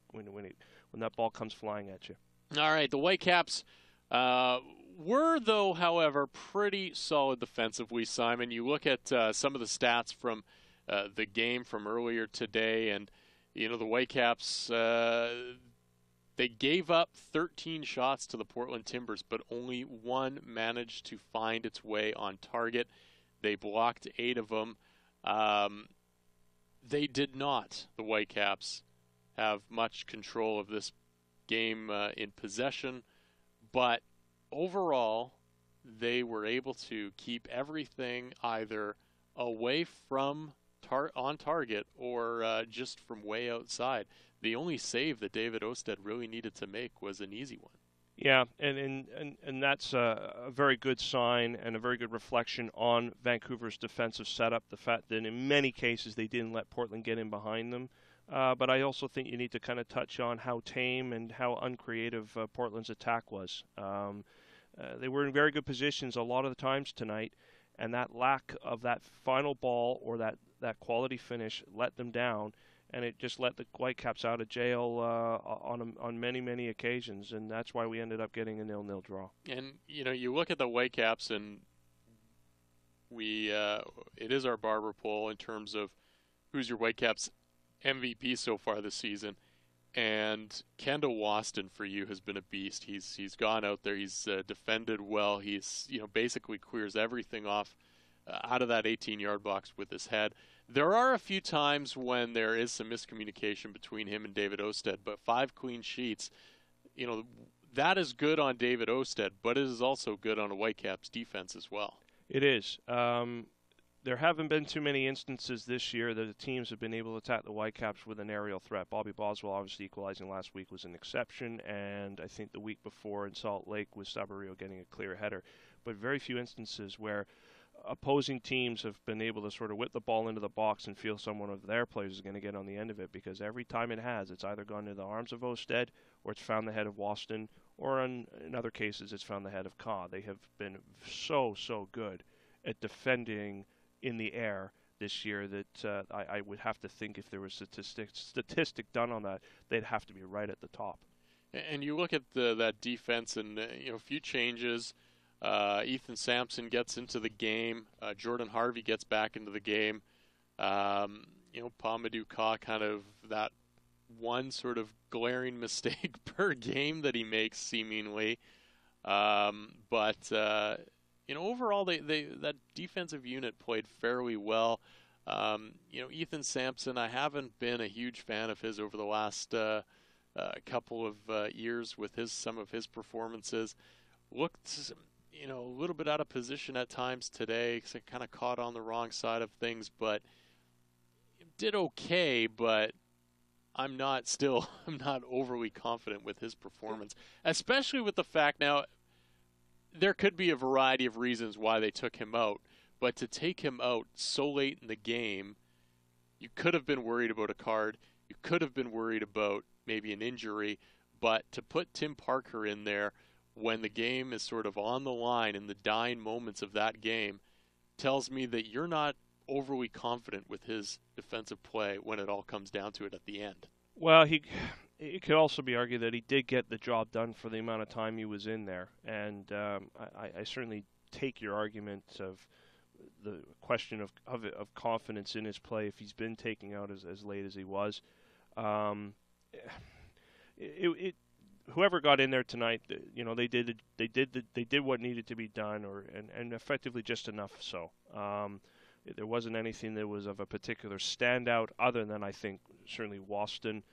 that ball comes flying at you. All right, the Whitecaps were, though, however, pretty solid defensively, Simon. You look at some of the stats from the game from earlier today, and the Whitecaps, they gave up 13 shots to the Portland Timbers, but only one managed to find its way on target. They blocked 8 of them. They did not, the Whitecaps, have much control of this game in possession, but overall, they were able to keep everything either away from on target or just from way outside. The only save that David Osted really needed to make was an easy one. Yeah, and that's a very good sign and a very good reflection on Vancouver's defensive setup, the fact that in many cases they didn't let Portland get in behind them. But I also think you need to kind of touch on how tame and how uncreative Portland's attack was. They were in very good positions a lot of the times tonight, and that lack of that final ball or that quality finish let them down. and it just let the Whitecaps out of jail on many occasions, and that's why we ended up getting a 0-0 draw. And you look at the Whitecaps, and it is our Barber poll in terms of who's your Whitecaps MVP so far this season. And Kendall Waston for you has been a beast. He's gone out there. He's defended well. He's basically clears everything off out of that 18-yard box with his head. There are a few times when there is some miscommunication between him and David Osted, but 5 clean sheets, that is good on David Osted, but it is also good on a Whitecaps defense as well. It is. There haven't been too many instances this year that the teams have been able to attack the Whitecaps with an aerial threat. Bobby Boswell obviously equalizing last week was an exception, and I think the week before in Salt Lake with Sabarillo getting a clear header. But very few instances where opposing teams have been able to sort of whip the ball into the box and feel someone of their players is going to get on the end of it, because every time it's either gone into the arms of Osted or it's found the head of Waston, or in other cases it's found the head of Ka. They have been so good at defending in the air this year that I would have to think if there was a statistic done on that, they'd have to be right at the top. And you look at that defense, and a few changes. Ethan Sampson gets into the game. Jordan Harvey gets back into the game. Pamadou Ka, kind of that one sort of glaring mistake per game that he makes seemingly. But overall, that defensive unit played fairly well. Ethan Sampson, I haven't been a huge fan of his over the last couple of years with some of his performances. Looked, a little bit out of position at times today, kind of caught on the wrong side of things, but did okay. But I'm not overly confident with his performance, especially with the fact now. There could be a variety of reasons why they took him out, but to take him out so late in the game, you could have been worried about a card. You could have been worried about maybe an injury, but to put Tim Parker in there when the game is sort of on the line in the dying moments of that game tells me that you're not overly confident with his defensive play when it all comes down to it at the end. Well, it could also be argued that he did get the job done for the amount of time he was in there. And I certainly take your argument of the question of confidence in his play if he's been taken out as late as he was. Whoever got in there tonight, they did what needed to be done, and effectively just enough so. There wasn't anything that was of a particular standout other than, I think, certainly Waston.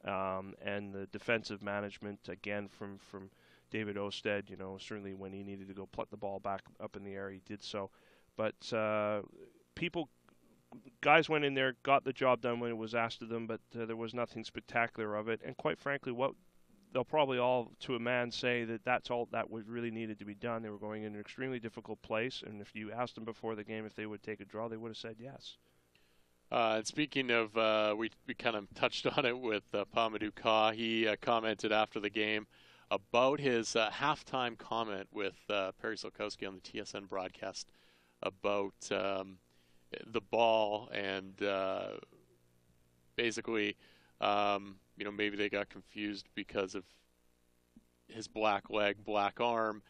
And the defensive management, again, from David Osted, certainly when he needed to go pluck the ball back up in the air, he did so. But guys went in there, got the job done when it was asked of them, but there was nothing spectacular of it. And quite frankly, what they'll probably all, to a man, say that's all that was really needed to be done. They were going in an extremely difficult place, and if you asked them before the game if they would take a draw, they would have said yes. And speaking of, we kind of touched on it with Pamadou Ka. He commented after the game about his halftime comment with Perry Solkowski on the TSN broadcast about the ball and basically, maybe they got confused because of his black leg, black arm.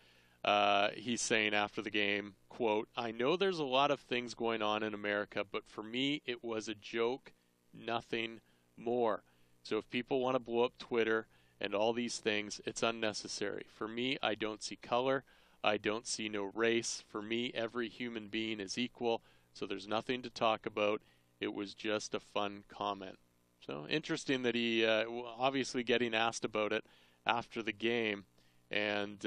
He's saying after the game, quote, "I know there's a lot of things going on in America, but for me, it was a joke, nothing more. So if people want to blow up Twitter and all these things, it's unnecessary. For me, I don't see color. I don't see no race. For me, every human being is equal, so there's nothing to talk about. It was just a fun comment." So interesting that he obviously getting asked about it after the game, and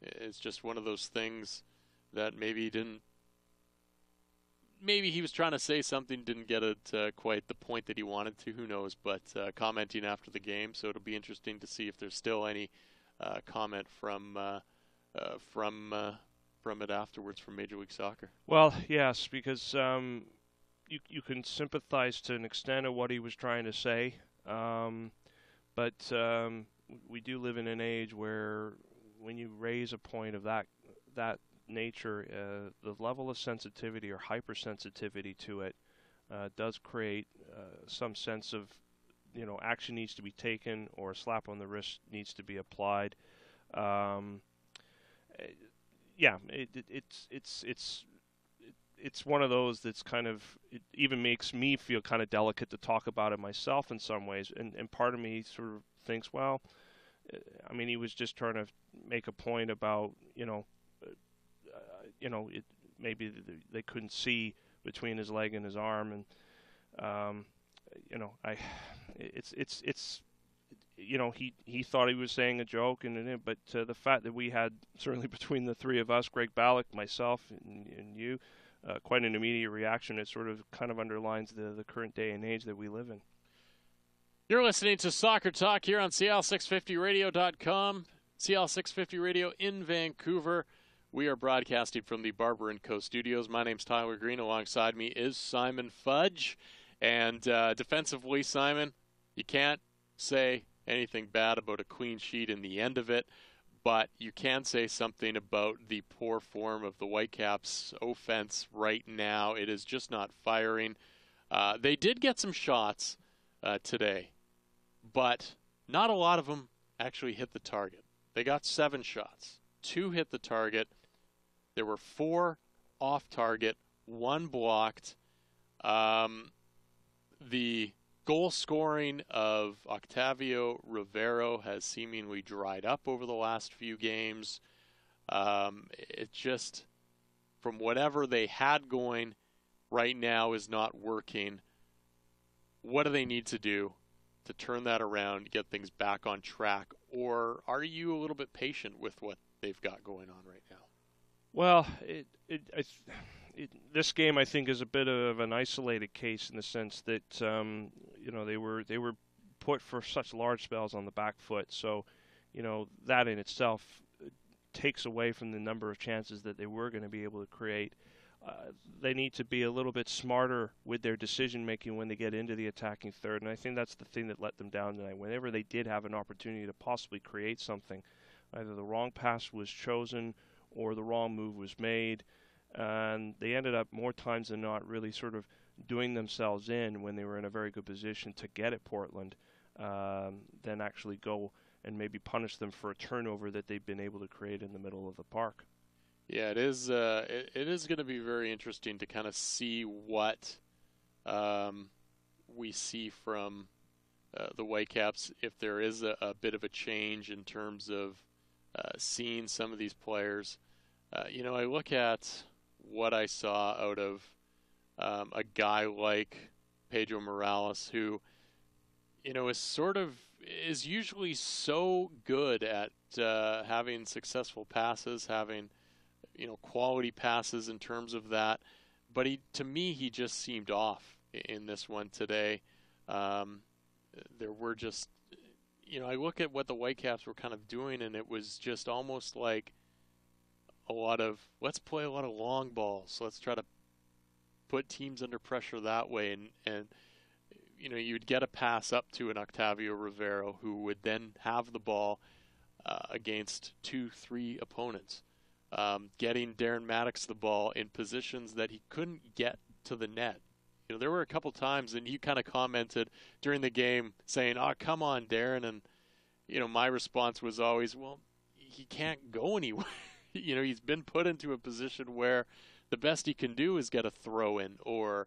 it's just one of those things that maybe he was trying to say something, didn't get it quite the point that he wanted to, who knows, but commenting after the game, so it'll be interesting to see if there's still any comment from it afterwards from Major League Soccer. Well, yes, because you can sympathize to an extent of what he was trying to say, but we do live in an age where when you raise a point of that nature, the level of sensitivity or hypersensitivity to it does create some sense of, action needs to be taken or a slap on the wrist needs to be applied. It's one of those that's kind of, it even makes me feel kind of delicate to talk about it myself in some ways. And part of me sort of thinks, well, I mean, he was just trying to make a point about, maybe they couldn't see between his leg and his arm, and he thought he was saying a joke, but the fact that we had, certainly between the three of us, Greg Ballack, myself, and you, quite an immediate reaction, it sort of kind of underlines the current day and age that we live in. You're listening to Soccer Talk here on CL650Radio.com, CL650 Radio in Vancouver. We are broadcasting from the Barber & Co. studios. My name's Tyler Green. Alongside me is Simon Fudge. And defensively, Simon, you can't say anything bad about a clean sheet in the end of it, but you can say something about the poor form of the Whitecaps offense right now. It is just not firing. They did get some shots today, but not a lot of them actually hit the target. They got 7 shots. 2 hit the target. There were 4 off target, 1 blocked. The goal scoring of Octavio Rivero has seemingly dried up over the last few games. It just, from whatever they had going right now, is not working. What do they need to do to turn that around, get things back on track? Or are you a little bit patient with what they've got going on right now? Well, this game, I think, is a bit of an isolated case in the sense that they were put for such large spells on the back foot. So, that in itself takes away from the number of chances that they were going to be able to create. They need to be a little bit smarter with their decision making when they get into the attacking third, and I think that's the thing that let them down tonight. Whenever they did have an opportunity to possibly create something, either the wrong pass was chosen or the wrong move was made, and they ended up more times than not really sort of doing themselves in when they were in a very good position to get at Portland, than actually go and maybe punish them for a turnover that they've been able to create in the middle of the park. Yeah, it is. It is going to be very interesting to kind of see what we see from the Whitecaps, if there is a bit of a change in terms of seeing some of these players. I look at what I saw out of a guy like Pedro Morales, who, is usually so good at having successful passes, having quality passes in terms of that. But to me, he just seemed off in this one today. There were just, I look at what the Whitecaps were kind of doing, and it was just almost like let's play a lot of long balls. Let's try to put teams under pressure that way. And you'd get a pass up to an Octavio Rivero, who would then have the ball against 2-3 opponents. Getting Darren Maddox the ball in positions that he couldn't get to the net. There were a couple times, and you kind of commented during the game saying, "Oh, come on, Darren." And, my response was always, well, he can't go anywhere. He's been put into a position where the best he can do is get a throw in or,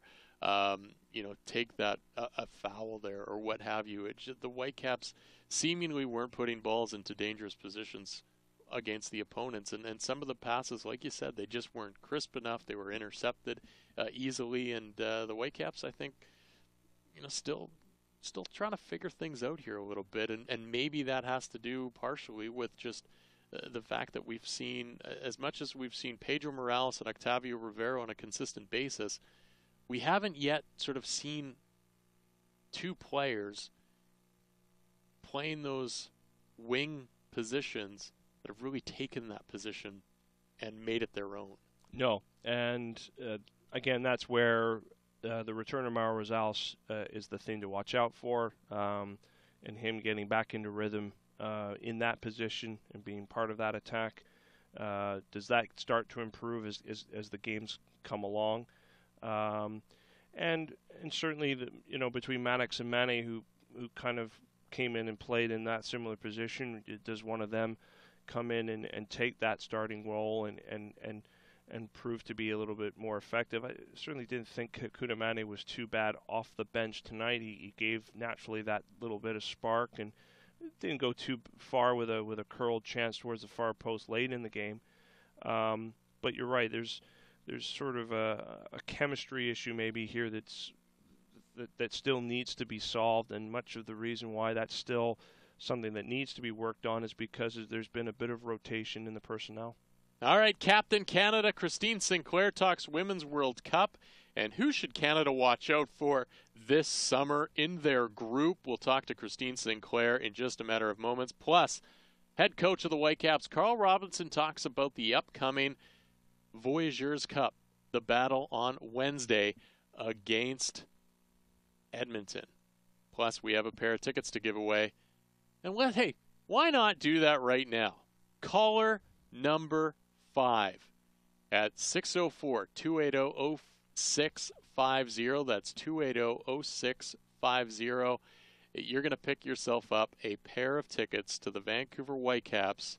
take that a foul there or what have you. The Whitecaps seemingly weren't putting balls into dangerous positions against the opponents, and some of the passes, like you said, they just weren't crisp enough. They were intercepted easily, and the Whitecaps, I think, still trying to figure things out here a little bit, and maybe that has to do partially with just the fact that we've seen, as much as we've seen Pedro Morales and Octavio Rivero on a consistent basis, we haven't yet sort of seen 2 players playing those wing positions that have really taken that position and made it their own. No, and again, that's where the return of Mauro Rosales is the thing to watch out for, and him getting back into rhythm in that position and being part of that attack. Does that start to improve as the games come along? and certainly between Maddox and Mane, who kind of came in and played in that similar position, does one of them come in and take that starting role and prove to be a little bit more effective? I certainly didn't think Kekuta Mane was too bad off the bench tonight. He gave naturally that little bit of spark and didn't go too far with a curled chance towards the far post late in the game. But you're right. There's sort of a chemistry issue maybe here that still needs to be solved, and much of the reason why that's still something that needs to be worked on is because there's been a bit of rotation in the personnel. All right, Captain Canada Christine Sinclair talks Women's World Cup and who should Canada watch out for this summer in their group. We'll talk to Christine Sinclair in just a matter of moments. Plus, head coach of the Whitecaps, Carl Robinson, talks about the upcoming Voyageurs Cup, the battle on Wednesday against Edmonton. Plus, we have a pair of tickets to give away. And hey, why not do that right now? Caller number 5 at 604-280-0650. That's 280-0650. You're going to pick yourself up a pair of tickets to the Vancouver Whitecaps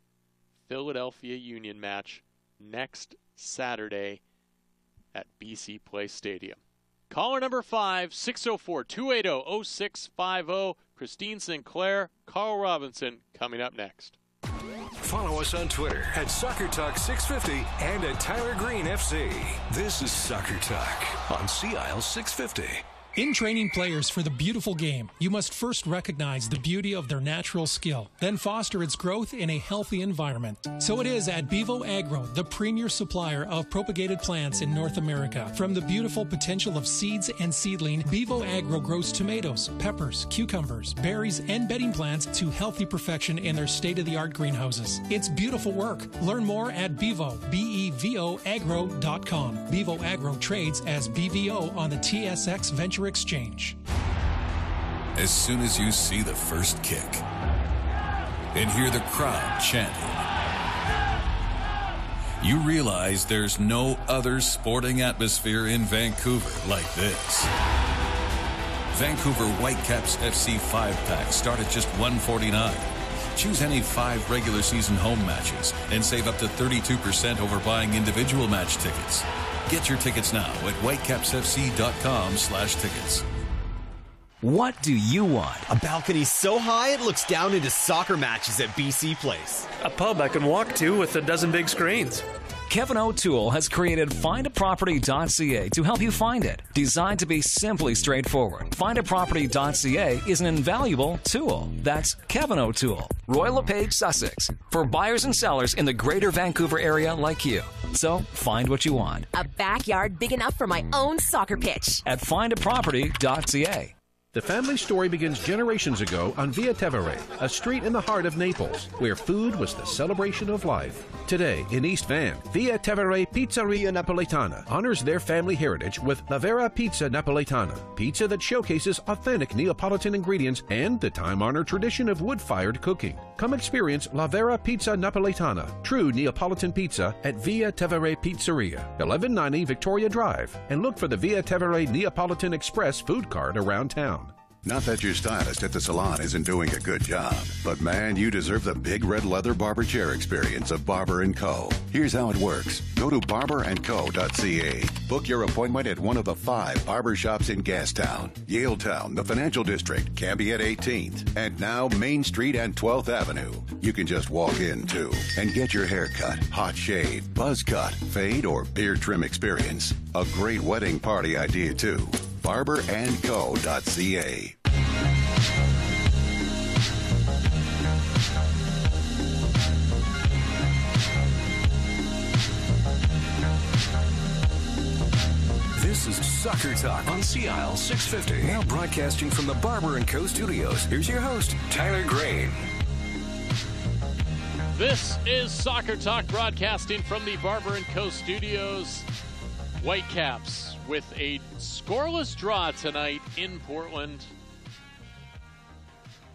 Philadelphia Union match next Saturday at BC Place Stadium. Caller number 5, 604-280-0650. Christine Sinclair, Carl Robinson, coming up next. Follow us on Twitter at Soccer Talk 650 and at Tyler Green FC. This is Soccer Talk on CIL 650. In training players for the beautiful game, you must first recognize the beauty of their natural skill, then foster its growth in a healthy environment. So it is at Bevo Agro, the premier supplier of propagated plants in North America. From the beautiful potential of seeds and seedling, Bevo Agro grows tomatoes, peppers, cucumbers, berries, and bedding plants to healthy perfection in their state-of-the-art greenhouses. It's beautiful work. Learn more at Bevo, BEVOagro.com. Bevo Agro trades as BVO on the TSX Venture Exchange. As soon as you see the first kick and hear the crowd chanting, you realize there's no other sporting atmosphere in Vancouver like this. Vancouver Whitecaps FC 5-pack start at just $149. Choose any 5 regular season home matches and save up to 32% over buying individual match tickets. Get your tickets now at whitecapsfc.com/tickets. What do you want? A balcony so high it looks down into soccer matches at BC Place. A pub I can walk to with a dozen big screens. Kevin O'Toole has created findaproperty.ca to help you find it. Designed to be simply straightforward, findaproperty.ca is an invaluable tool. That's Kevin O'Toole, Royal LePage, Sussex, for buyers and sellers in the greater Vancouver area like you. So find what you want. A backyard big enough for my own soccer pitch. At findaproperty.ca. The family story begins generations ago on Via Tevere, a street in the heart of Naples, where food was the celebration of life. Today, in East Van, Via Tevere Pizzeria Napoletana honors their family heritage with La Vera Pizza Napoletana, pizza that showcases authentic Neapolitan ingredients and the time-honored tradition of wood-fired cooking. Come experience La Vera Pizza Napoletana, true Neapolitan pizza at Via Tevere Pizzeria, 1190 Victoria Drive, and look for the Via Tevere Neapolitan Express food cart around town. Not that your stylist at the salon isn't doing a good job, but man, you deserve the big red leather barber chair experience of Barber & Co. Here's how it works. Go to barberandco.ca. Book your appointment at one of the 5 barber shops in Gastown, Yaletown, the Financial District, Cambie at 18th, and now Main Street and 12th Avenue. You can just walk in, too, and get your hair cut, hot shave, buzz cut, fade, or beard trim experience. A great wedding party idea, too. barberandco.ca. This is Soccer Talk on CIL 650. Now broadcasting from the Barber & Co. studios. Here's your host, Tyler Green. This is Soccer Talk broadcasting from the Barber & Co. studios. Whitecaps with a scoreless draw tonight in Portland.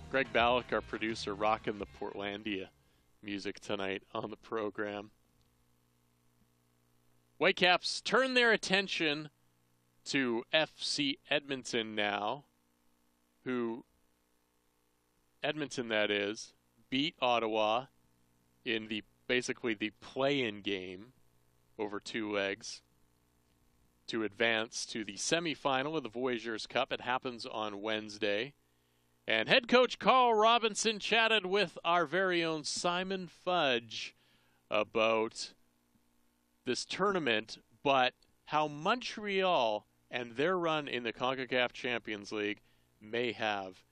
Greg Ballack, our producer, rocking the Portlandia music tonight on the program. Whitecaps turn their attention to FC Edmonton now, who, Edmonton that is, beat Ottawa in basically the play-in game over 2 legs to advance to the semifinal of the Voyageurs Cup. It happens on Wednesday. And head coach Carl Robinson chatted with our very own Simon Fudge about this tournament, but how Montreal and their run in the CONCACAF Champions League may have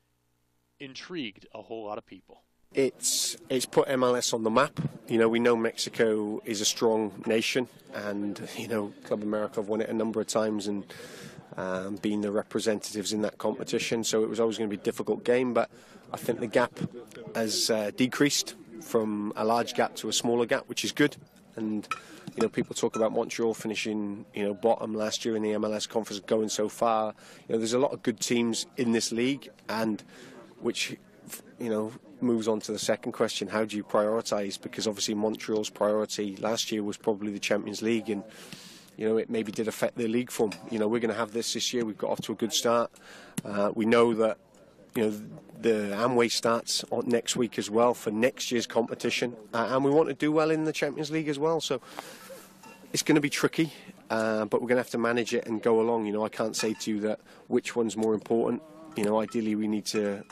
intrigued a whole lot of people. It's put MLS on the map. You know, we know Mexico is a strong nation, and you know, Club America have won it a number of times and been the representatives in that competition. So it was always going to be a difficult game, but I think the gap has decreased from a large gap to a smaller gap, which is good. And you know, people talk about Montreal finishing, you know, bottom last year in the MLS conference, going so far. You know, there's a lot of good teams in this league, and which, you know, moves on to the second question: how do you prioritise? Because obviously Montreal's priority last year was probably the Champions League, and you know, it maybe did affect their league form. You know, we're going to have this year. We've got off to a good start. We know that, you know, the Amway starts on next week as well for next year's competition, and we want to do well in the Champions League as well. So it's going to be tricky, but we're going to have to manage it and go along. You know, I can't say to you that which one's more important. You know, ideally we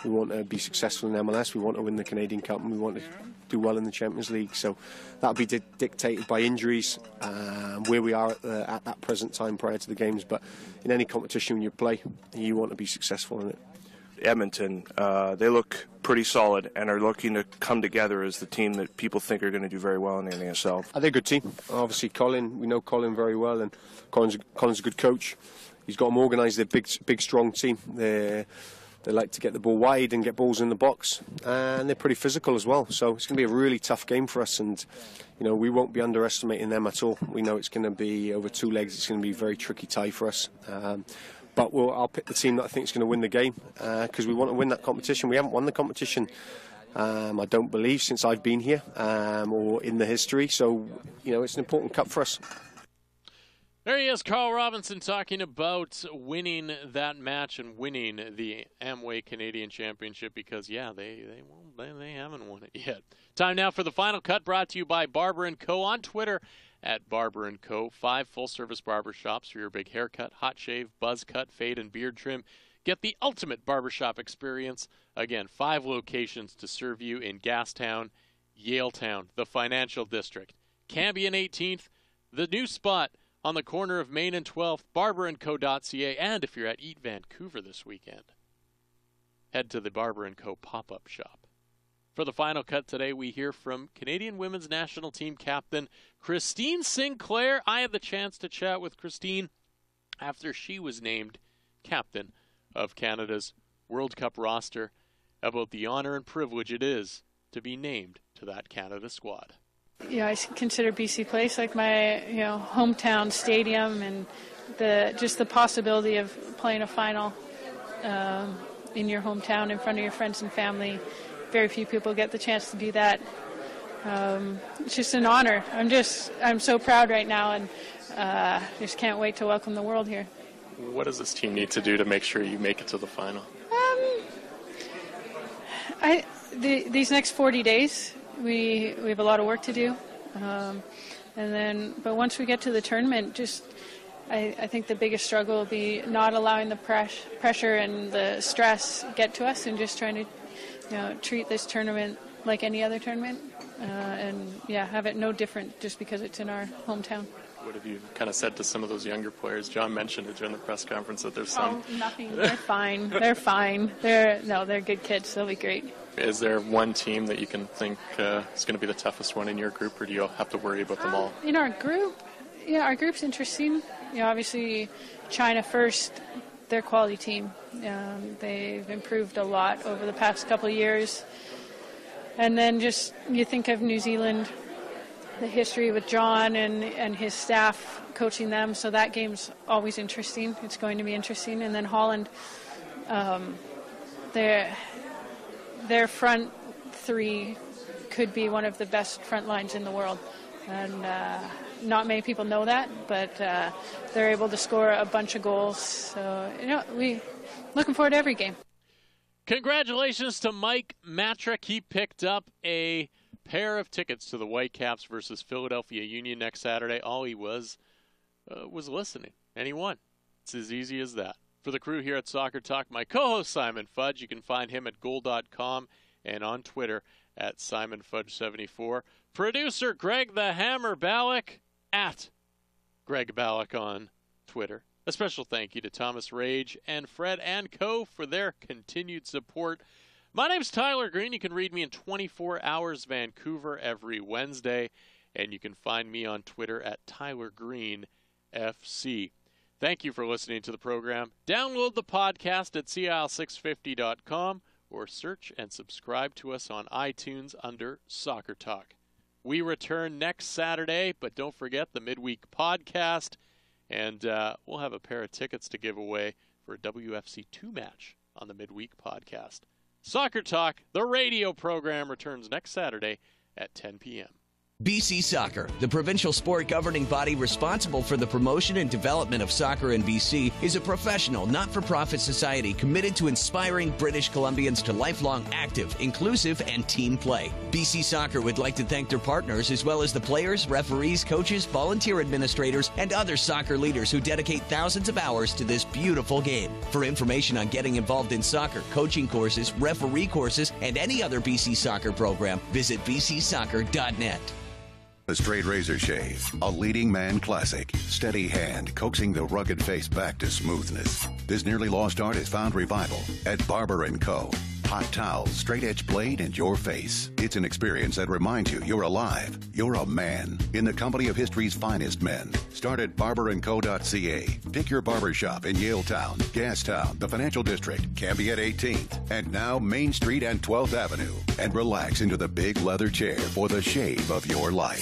want to be successful in MLS, we want to win the Canadian Cup, and we want to do well in the Champions League. So that'll be dictated by injuries, where we are at that present time prior to the games. But in any competition you play, you want to be successful in it. Edmonton, they look pretty solid and are looking to come together as the team that people think are going to do very well in the NASL. They're a good team. Obviously we know Colin very well, and Colin's a good coach. He's got them organised. They're a big, strong team. They like to get the ball wide and get balls in the box, and they're pretty physical as well. So it's going to be a really tough game for us, and you know, we won't be underestimating them at all. We know it's going to be over 2 legs. It's going to be a very tricky tie for us. But I'll pick the team that I think is going to win the game, because we want to win that competition. We haven't won the competition, I don't believe, since I've been here, or in the history. So you know, it's an important cup for us. There he is, Carl Robinson, talking about winning that match and winning the Amway Canadian Championship, because, yeah, they haven't won it yet. Time now for the final cut, brought to you by Barber & Co. on Twitter at Barber & Co. 5 full-service barbershops for your big haircut, hot shave, buzz cut, fade, and beard trim. Get the ultimate barbershop experience. Again, 5 locations to serve you in Gastown, Yaletown, the Financial District, Cambie and 18th, the new spot on the corner of Main and 12th, barberandco.ca, and if you're at Eat Vancouver this weekend, head to the Barber & Co. pop-up shop. For the final cut today, we hear from Canadian women's national team captain Christine Sinclair. I had the chance to chat with Christine after she was named captain of Canada's World Cup roster about the honor and privilege it is to be named to that Canada squad. Yeah, I consider BC Place like my, you know, hometown stadium, and just the possibility of playing a final in your hometown in front of your friends and family. Very few people get the chance to do that. It's just an honor. I'm so proud right now, and just can't wait to welcome the world here. What does this team need to do to make sure you make it to the final? These next 40 days. We have a lot of work to do, but once we get to the tournament, I think the biggest struggle will be not allowing the pressure and the stress get to us, and just trying to, you know, treat this tournament like any other tournament, and have it no different just because it's in our hometown. What have you kind of said to some of those younger players? John mentioned it during the press conference that there's some. Oh, nothing. They're fine. They're fine. They're good kids. They'll be great. Is there one team that you can think is going to be the toughest one in your group, or do you have to worry about them all? In our group, our group's interesting. You know, obviously, China first. They're a quality team. They've improved a lot over the past couple of years. And then just you think of New Zealand, the history with John and his staff coaching them, so that game's always interesting. It's going to be interesting. And then Holland, their front three could be one of the best front lines in the world. And not many people know that, but they're able to score a bunch of goals. So, we looking forward to every game. Congratulations to Mike Matrick. He picked up a pair of tickets to the Whitecaps versus Philadelphia Union next Saturday. All he was listening, and he won. It's as easy as that. For the crew here at Soccer Talk, my co-host Simon Fudge. You can find him at goal.com and on Twitter at SimonFudge74. Producer Greg the Hammer Ballack at Greg Ballack on Twitter. A special thank you to Thomas Rage and Fred and Co. for their continued support. My name's Tyler Green. You can read me in 24 Hours Vancouver every Wednesday, and you can find me on Twitter at TylerGreenFC. Thank you for listening to the program. Download the podcast at CIL650.com or search and subscribe to us on iTunes under Soccer Talk. We return next Saturday, but don't forget the midweek podcast, and we'll have a pair of tickets to give away for a WFC2 match on the midweek podcast. Soccer Talk, the radio program, returns next Saturday at 10 p.m. BC Soccer, the provincial sport governing body responsible for the promotion and development of soccer in BC, is a professional, not-for-profit society committed to inspiring British Columbians to lifelong active, inclusive, and team play. BC Soccer would like to thank their partners as well as the players, referees, coaches, volunteer administrators, and other soccer leaders who dedicate thousands of hours to this beautiful game. For information on getting involved in soccer, coaching courses, referee courses, and any other BC Soccer program, visit bcsoccer.net. The Straight Razor Shave, a leading man classic. Steady hand, coaxing the rugged face back to smoothness. This nearly lost art has found revival at Barber & Co. Hot towel, straight edge blade, and your face. It's an experience that reminds you you're alive. You're a man in the company of history's finest men. Start at barberandco.ca. Pick your barbershop in Yaletown, Gastown, the Financial District, Cambie at 18th, and now Main Street and 12th Avenue. And relax into the big leather chair for the shave of your life.